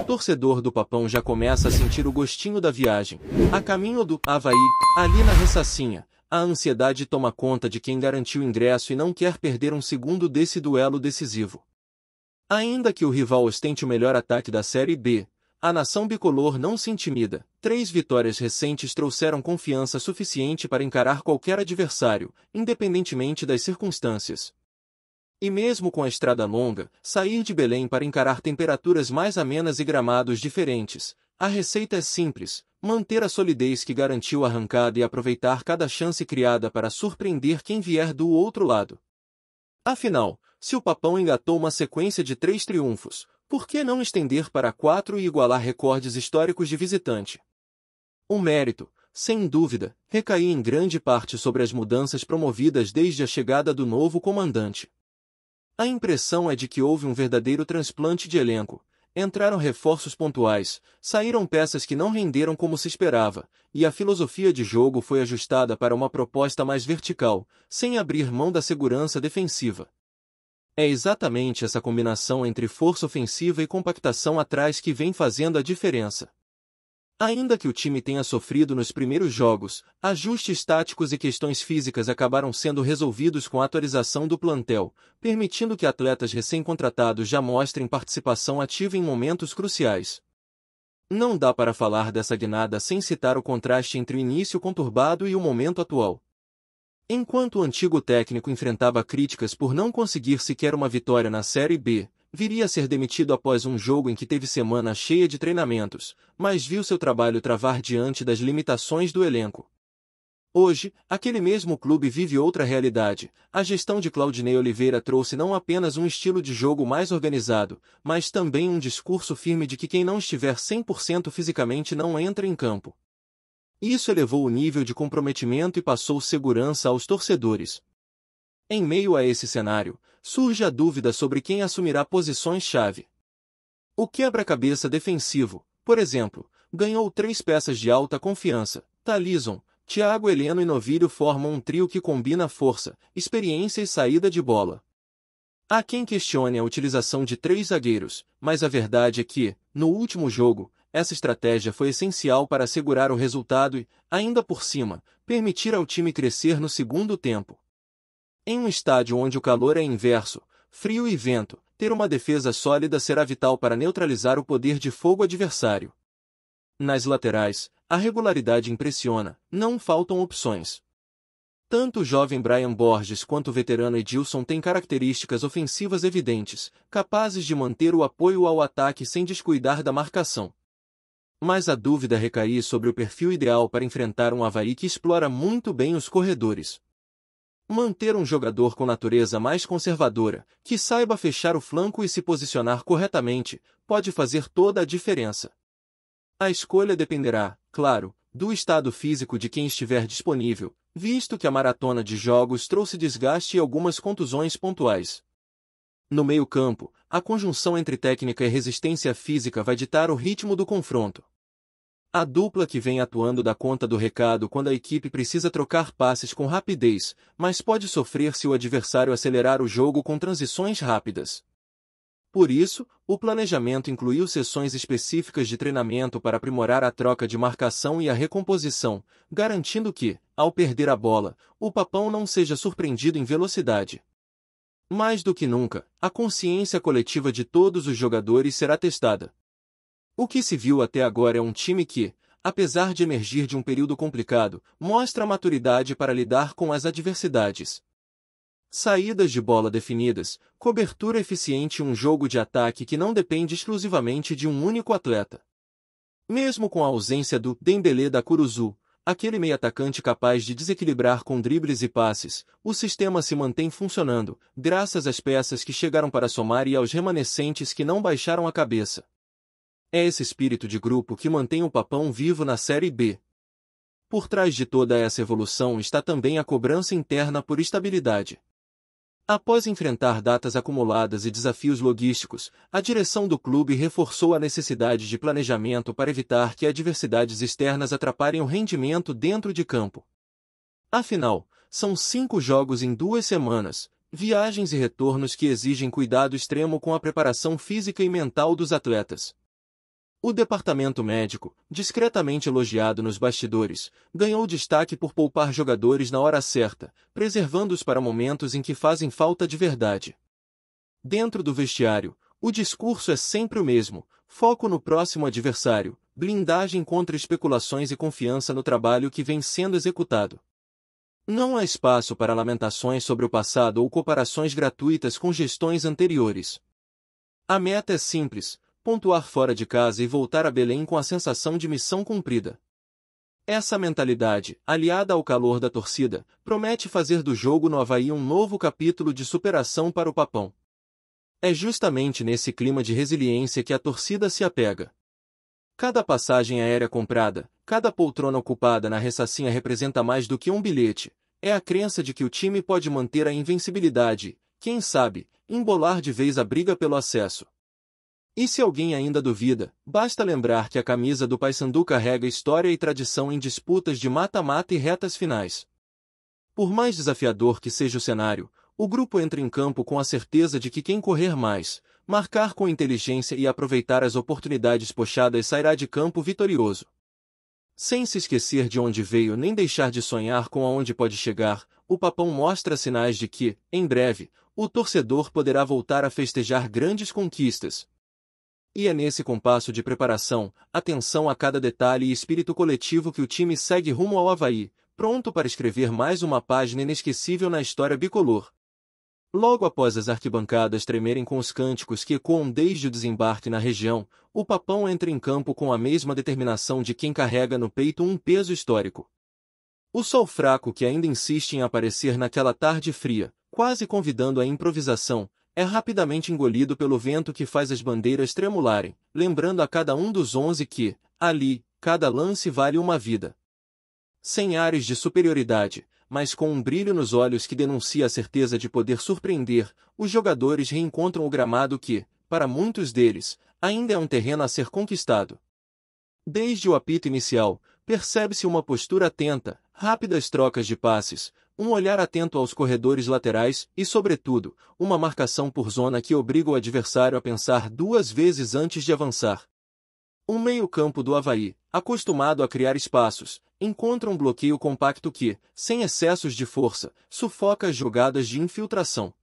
torcedor do Papão já começa a sentir o gostinho da viagem. A caminho do Avaí, ali na Ressacinha, a ansiedade toma conta de quem garantiu o ingresso e não quer perder um segundo desse duelo decisivo. Ainda que o rival ostente o melhor ataque da Série B, a nação bicolor não se intimida. 3 vitórias recentes trouxeram confiança suficiente para encarar qualquer adversário, independentemente das circunstâncias. E mesmo com a estrada longa, sair de Belém para encarar temperaturas mais amenas e gramados diferentes, a receita é simples: manter a solidez que garantiu a arrancada e aproveitar cada chance criada para surpreender quem vier do outro lado. Afinal, se o Papão engatou uma sequência de 3 triunfos, por que não estender para 4 e igualar recordes históricos de visitante? O mérito, sem dúvida, recaía em grande parte sobre as mudanças promovidas desde a chegada do novo comandante. A impressão é de que houve um verdadeiro transplante de elenco. Entraram reforços pontuais, saíram peças que não renderam como se esperava, e a filosofia de jogo foi ajustada para uma proposta mais vertical, sem abrir mão da segurança defensiva. É exatamente essa combinação entre força ofensiva e compactação atrás que vem fazendo a diferença. Ainda que o time tenha sofrido nos primeiros jogos, ajustes táticos e questões físicas acabaram sendo resolvidos com a atualização do plantel, permitindo que atletas recém-contratados já mostrem participação ativa em momentos cruciais. Não dá para falar dessa guinada sem citar o contraste entre o início conturbado e o momento atual. Enquanto o antigo técnico enfrentava críticas por não conseguir sequer uma vitória na Série B, viria a ser demitido após um jogo em que teve semana cheia de treinamentos, mas viu seu trabalho travar diante das limitações do elenco. Hoje, aquele mesmo clube vive outra realidade. A gestão de Claudinei Oliveira trouxe não apenas um estilo de jogo mais organizado, mas também um discurso firme de que quem não estiver 100% fisicamente não entra em campo. Isso elevou o nível de comprometimento e passou segurança aos torcedores. Em meio a esse cenário, surge a dúvida sobre quem assumirá posições-chave. O quebra-cabeça defensivo, por exemplo, ganhou 3 peças de alta confiança. Talisson, Thiago Heleno e Novilho formam um trio que combina força, experiência e saída de bola. Há quem questione a utilização de 3 zagueiros, mas a verdade é que, no último jogo, essa estratégia foi essencial para assegurar o resultado e, ainda por cima, permitir ao time crescer no segundo tempo. Em um estádio onde o calor é inverso, frio e vento, ter uma defesa sólida será vital para neutralizar o poder de fogo adversário. Nas laterais, a regularidade impressiona, não faltam opções. Tanto o jovem Brian Borges quanto o veterano Edilson têm características ofensivas evidentes, capazes de manter o apoio ao ataque sem descuidar da marcação. Mas a dúvida recai sobre o perfil ideal para enfrentar um Avaí que explora muito bem os corredores. Manter um jogador com natureza mais conservadora, que saiba fechar o flanco e se posicionar corretamente, pode fazer toda a diferença. A escolha dependerá, claro, do estado físico de quem estiver disponível, visto que a maratona de jogos trouxe desgaste e algumas contusões pontuais. No meio-campo, a conjunção entre técnica e resistência física vai ditar o ritmo do confronto. A dupla que vem atuando dá conta do recado quando a equipe precisa trocar passes com rapidez, mas pode sofrer se o adversário acelerar o jogo com transições rápidas. Por isso, o planejamento incluiu sessões específicas de treinamento para aprimorar a troca de marcação e a recomposição, garantindo que, ao perder a bola, o Papão não seja surpreendido em velocidade. Mais do que nunca, a consciência coletiva de todos os jogadores será testada. O que se viu até agora é um time que, apesar de emergir de um período complicado, mostra maturidade para lidar com as adversidades. Saídas de bola definidas, cobertura eficiente e um jogo de ataque que não depende exclusivamente de um único atleta. Mesmo com a ausência do Dembélé da Curuzu, aquele meio-atacante capaz de desequilibrar com dribles e passes, o sistema se mantém funcionando, graças às peças que chegaram para somar e aos remanescentes que não baixaram a cabeça. É esse espírito de grupo que mantém o Papão vivo na Série B. Por trás de toda essa evolução está também a cobrança interna por estabilidade. Após enfrentar datas acumuladas e desafios logísticos, a direção do clube reforçou a necessidade de planejamento para evitar que adversidades externas atrapalhem o rendimento dentro de campo. Afinal, são 5 jogos em 2 semanas, viagens e retornos que exigem cuidado extremo com a preparação física e mental dos atletas. O departamento médico, discretamente elogiado nos bastidores, ganhou destaque por poupar jogadores na hora certa, preservando-os para momentos em que fazem falta de verdade. Dentro do vestiário, o discurso é sempre o mesmo: foco no próximo adversário, blindagem contra especulações e confiança no trabalho que vem sendo executado. Não há espaço para lamentações sobre o passado ou comparações gratuitas com gestões anteriores. A meta é simples: pontuar fora de casa e voltar a Belém com a sensação de missão cumprida. Essa mentalidade, aliada ao calor da torcida, promete fazer do jogo no Avaí um novo capítulo de superação para o Papão. É justamente nesse clima de resiliência que a torcida se apega. Cada passagem aérea comprada, cada poltrona ocupada na Ressacinha representa mais do que um bilhete. É a crença de que o time pode manter a invencibilidade, quem sabe, embolar de vez a briga pelo acesso. E se alguém ainda duvida, basta lembrar que a camisa do Paysandu carrega história e tradição em disputas de mata-mata e retas finais. Por mais desafiador que seja o cenário, o grupo entra em campo com a certeza de que quem correr mais, marcar com inteligência e aproveitar as oportunidades pochadas sairá de campo vitorioso. Sem se esquecer de onde veio nem deixar de sonhar com aonde pode chegar, o Papão mostra sinais de que, em breve, o torcedor poderá voltar a festejar grandes conquistas. E é nesse compasso de preparação, atenção a cada detalhe e espírito coletivo que o time segue rumo ao Avaí, pronto para escrever mais uma página inesquecível na história bicolor. Logo após as arquibancadas tremerem com os cânticos que ecoam desde o desembarque na região, o Papão entra em campo com a mesma determinação de quem carrega no peito um peso histórico. O sol fraco que ainda insiste em aparecer naquela tarde fria, quase convidando a improvisação, é rapidamente engolido pelo vento que faz as bandeiras tremularem, lembrando a cada um dos 11 que, ali, cada lance vale uma vida. Sem ares de superioridade, mas com um brilho nos olhos que denuncia a certeza de poder surpreender, os jogadores reencontram o gramado que, para muitos deles, ainda é um terreno a ser conquistado. Desde o apito inicial, percebe-se uma postura atenta, rápidas trocas de passes, um olhar atento aos corredores laterais e, sobretudo, uma marcação por zona que obriga o adversário a pensar duas vezes antes de avançar. O meio-campo do Avaí, acostumado a criar espaços, encontra um bloqueio compacto que, sem excessos de força, sufoca as jogadas de infiltração.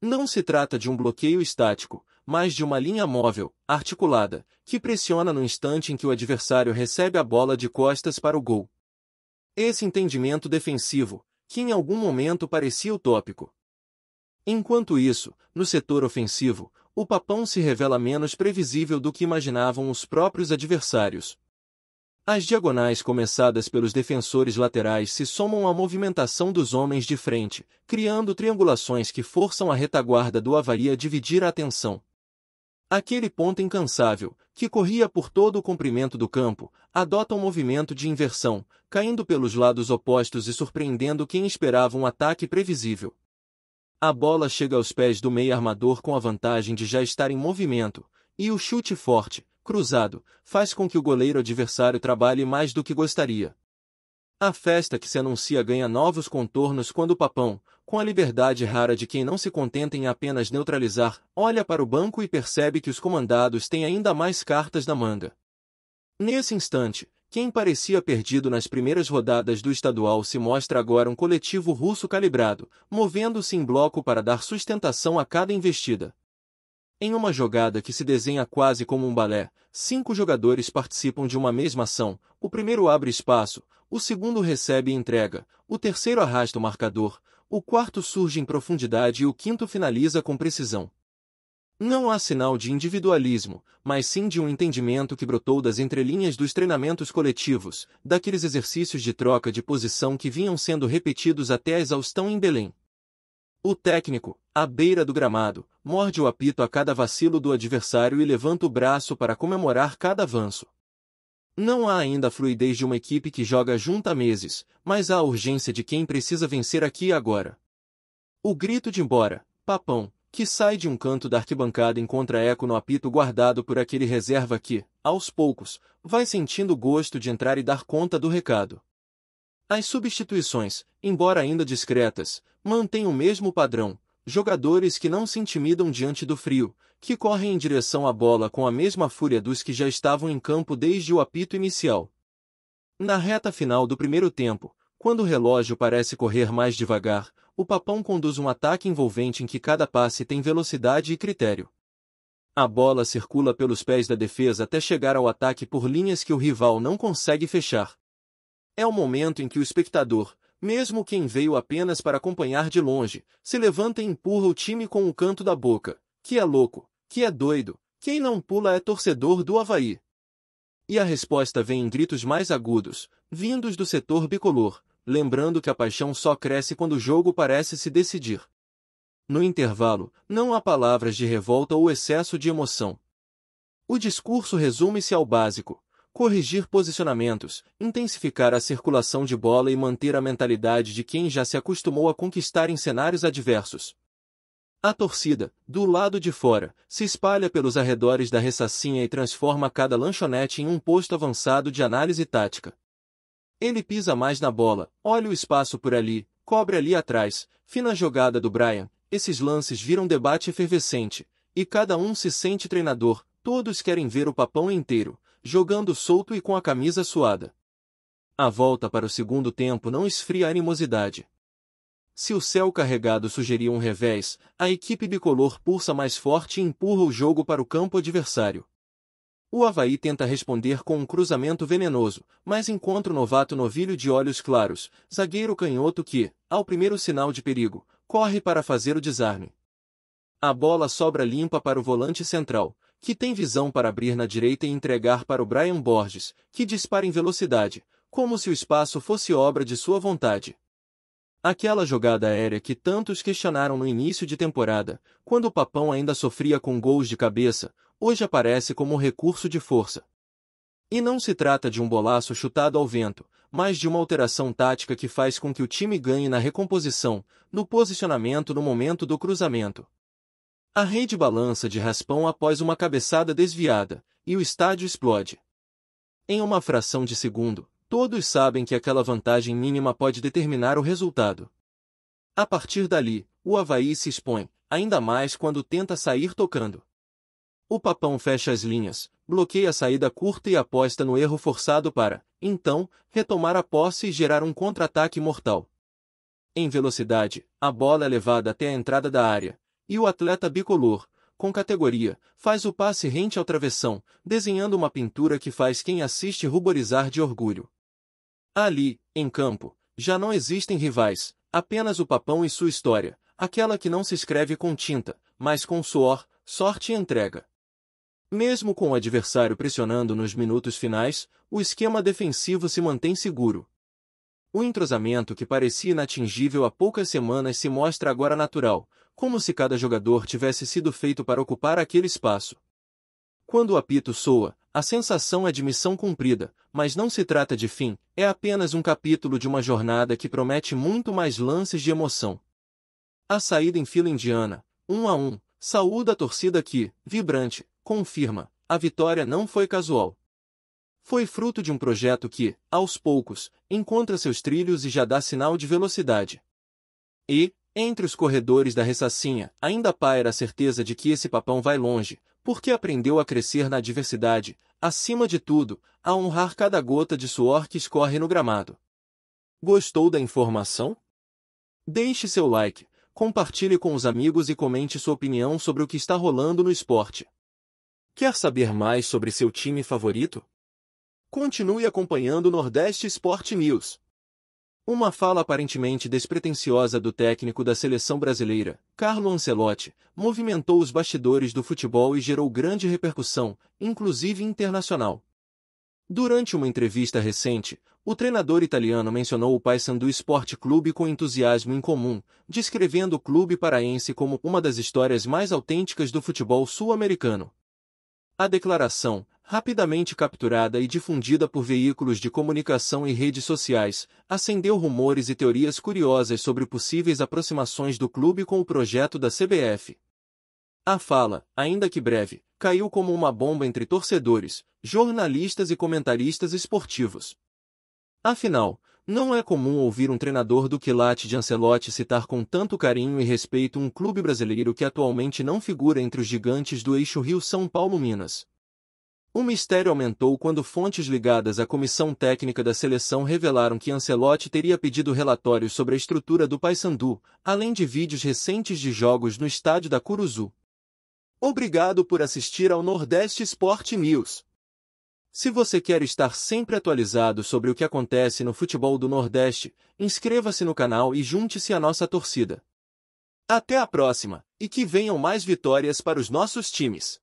Não se trata de um bloqueio estático, mas de uma linha móvel, articulada, que pressiona no instante em que o adversário recebe a bola de costas para o gol. Esse entendimento defensivo, que em algum momento parecia utópico. Enquanto isso, no setor ofensivo, o Papão se revela menos previsível do que imaginavam os próprios adversários. As diagonais começadas pelos defensores laterais se somam à movimentação dos homens de frente, criando triangulações que forçam a retaguarda do Avaí a dividir a atenção. Aquele ponta incansável, que corria por todo o comprimento do campo, adota um movimento de inversão, caindo pelos lados opostos e surpreendendo quem esperava um ataque previsível. A bola chega aos pés do meia-armador com a vantagem de já estar em movimento, e o chute forte, cruzado, faz com que o goleiro adversário trabalhe mais do que gostaria. A festa que se anuncia ganha novos contornos quando o Papão, com a liberdade rara de quem não se contenta em apenas neutralizar, olha para o banco e percebe que os comandados têm ainda mais cartas na manga. Nesse instante, quem parecia perdido nas primeiras rodadas do estadual se mostra agora um coletivo russo calibrado, movendo-se em bloco para dar sustentação a cada investida. Em uma jogada que se desenha quase como um balé, 5 jogadores participam de uma mesma ação: o primeiro abre espaço, o segundo recebe e entrega, o terceiro arrasta o marcador, o quarto surge em profundidade e o quinto finaliza com precisão. Não há sinal de individualismo, mas sim de um entendimento que brotou das entrelinhas dos treinamentos coletivos, daqueles exercícios de troca de posição que vinham sendo repetidos até a exaustão em Belém. O técnico, à beira do gramado, morde o apito a cada vacilo do adversário e levanta o braço para comemorar cada avanço. Não há ainda a fluidez de uma equipe que joga junta há meses, mas há a urgência de quem precisa vencer aqui e agora. O grito de embora, Papão, que sai de um canto da arquibancada encontra eco no apito guardado por aquele reserva que, aos poucos, vai sentindo o gosto de entrar e dar conta do recado. As substituições, embora ainda discretas, mantêm o mesmo padrão, jogadores que não se intimidam diante do frio, que correm em direção à bola com a mesma fúria dos que já estavam em campo desde o apito inicial. Na reta final do primeiro tempo, quando o relógio parece correr mais devagar, o Papão conduz um ataque envolvente em que cada passe tem velocidade e critério. A bola circula pelos pés da defesa até chegar ao ataque por linhas que o rival não consegue fechar. É o momento em que o espectador, mesmo quem veio apenas para acompanhar de longe, se levanta e empurra o time com o canto da boca. Que é louco, que é doido, quem não pula é torcedor do Avaí. E a resposta vem em gritos mais agudos, vindos do setor bicolor, lembrando que a paixão só cresce quando o jogo parece se decidir. No intervalo, não há palavras de revolta ou excesso de emoção. O discurso resume-se ao básico: corrigir posicionamentos, intensificar a circulação de bola e manter a mentalidade de quem já se acostumou a conquistar em cenários adversos. A torcida, do lado de fora, se espalha pelos arredores da Ressacinha e transforma cada lanchonete em um posto avançado de análise tática. Ele pisa mais na bola, olha o espaço por ali, cobre ali atrás, fina jogada do Brian. Esses lances viram debate efervescente, e cada um se sente treinador, todos querem ver o Papão inteiro, jogando solto e com a camisa suada. A volta para o segundo tempo não esfria a animosidade. Se o céu carregado sugeria um revés, a equipe bicolor pulsa mais forte e empurra o jogo para o campo adversário. O Avaí tenta responder com um cruzamento venenoso, mas encontra o novato novilho de olhos claros, zagueiro canhoto que, ao primeiro sinal de perigo, corre para fazer o desarme. A bola sobra limpa para o volante central, que tem visão para abrir na direita e entregar para o Brian Borges, que dispara em velocidade, como se o espaço fosse obra de sua vontade. Aquela jogada aérea que tantos questionaram no início de temporada, quando o Papão ainda sofria com gols de cabeça, hoje aparece como um recurso de força. E não se trata de um bolaço chutado ao vento, mas de uma alteração tática que faz com que o time ganhe na recomposição, no posicionamento no momento do cruzamento. A rede balança de raspão após uma cabeçada desviada, e o estádio explode. Em uma fração de segundo, todos sabem que aquela vantagem mínima pode determinar o resultado. A partir dali, o Avaí se expõe, ainda mais quando tenta sair tocando. O Papão fecha as linhas, bloqueia a saída curta e aposta no erro forçado para, então, retomar a posse e gerar um contra-ataque mortal. Em velocidade, a bola é levada até a entrada da área, e o atleta bicolor, com categoria, faz o passe rente ao travessão, desenhando uma pintura que faz quem assiste ruborizar de orgulho. Ali, em campo, já não existem rivais, apenas o Papão e sua história, aquela que não se escreve com tinta, mas com suor, sorte e entrega. Mesmo com o adversário pressionando nos minutos finais, o esquema defensivo se mantém seguro. O entrosamento que parecia inatingível há poucas semanas se mostra agora natural, como se cada jogador tivesse sido feito para ocupar aquele espaço. Quando o apito soa, a sensação é de missão cumprida, mas não se trata de fim, é apenas um capítulo de uma jornada que promete muito mais lances de emoção. A saída em fila indiana, 1-1, saúda a torcida que, vibrante, confirma, a vitória não foi casual. Foi fruto de um projeto que, aos poucos, encontra seus trilhos e já dá sinal de velocidade. E, entre os corredores da Ressacinha, ainda paira a certeza de que esse Papão vai longe, porque aprendeu a crescer na adversidade, acima de tudo, a honrar cada gota de suor que escorre no gramado. Gostou da informação? Deixe seu like, compartilhe com os amigos e comente sua opinião sobre o que está rolando no esporte. Quer saber mais sobre seu time favorito? Continue acompanhando o Nordeste Sport News. Uma fala aparentemente despretensiosa do técnico da seleção brasileira, Carlo Ancelotti, movimentou os bastidores do futebol e gerou grande repercussão, inclusive internacional. Durante uma entrevista recente, o treinador italiano mencionou o Paysandu Sport Clube com entusiasmo incomum, descrevendo o clube paraense como uma das histórias mais autênticas do futebol sul-americano. A declaração, rapidamente capturada e difundida por veículos de comunicação e redes sociais, acendeu rumores e teorias curiosas sobre possíveis aproximações do clube com o projeto da CBF. A fala, ainda que breve, caiu como uma bomba entre torcedores, jornalistas e comentaristas esportivos. Afinal, Não é comum ouvir um treinador do quilate de Ancelotti citar com tanto carinho e respeito um clube brasileiro que atualmente não figura entre os gigantes do eixo Rio-São Paulo-Minas. O mistério aumentou quando fontes ligadas à comissão técnica da seleção revelaram que Ancelotti teria pedido relatórios sobre a estrutura do Paysandu, além de vídeos recentes de jogos no estádio da Curuzu. Obrigado por assistir ao Nordeste Sport News. Se você quer estar sempre atualizado sobre o que acontece no futebol do Nordeste, inscreva-se no canal e junte-se à nossa torcida. Até a próxima, e que venham mais vitórias para os nossos times.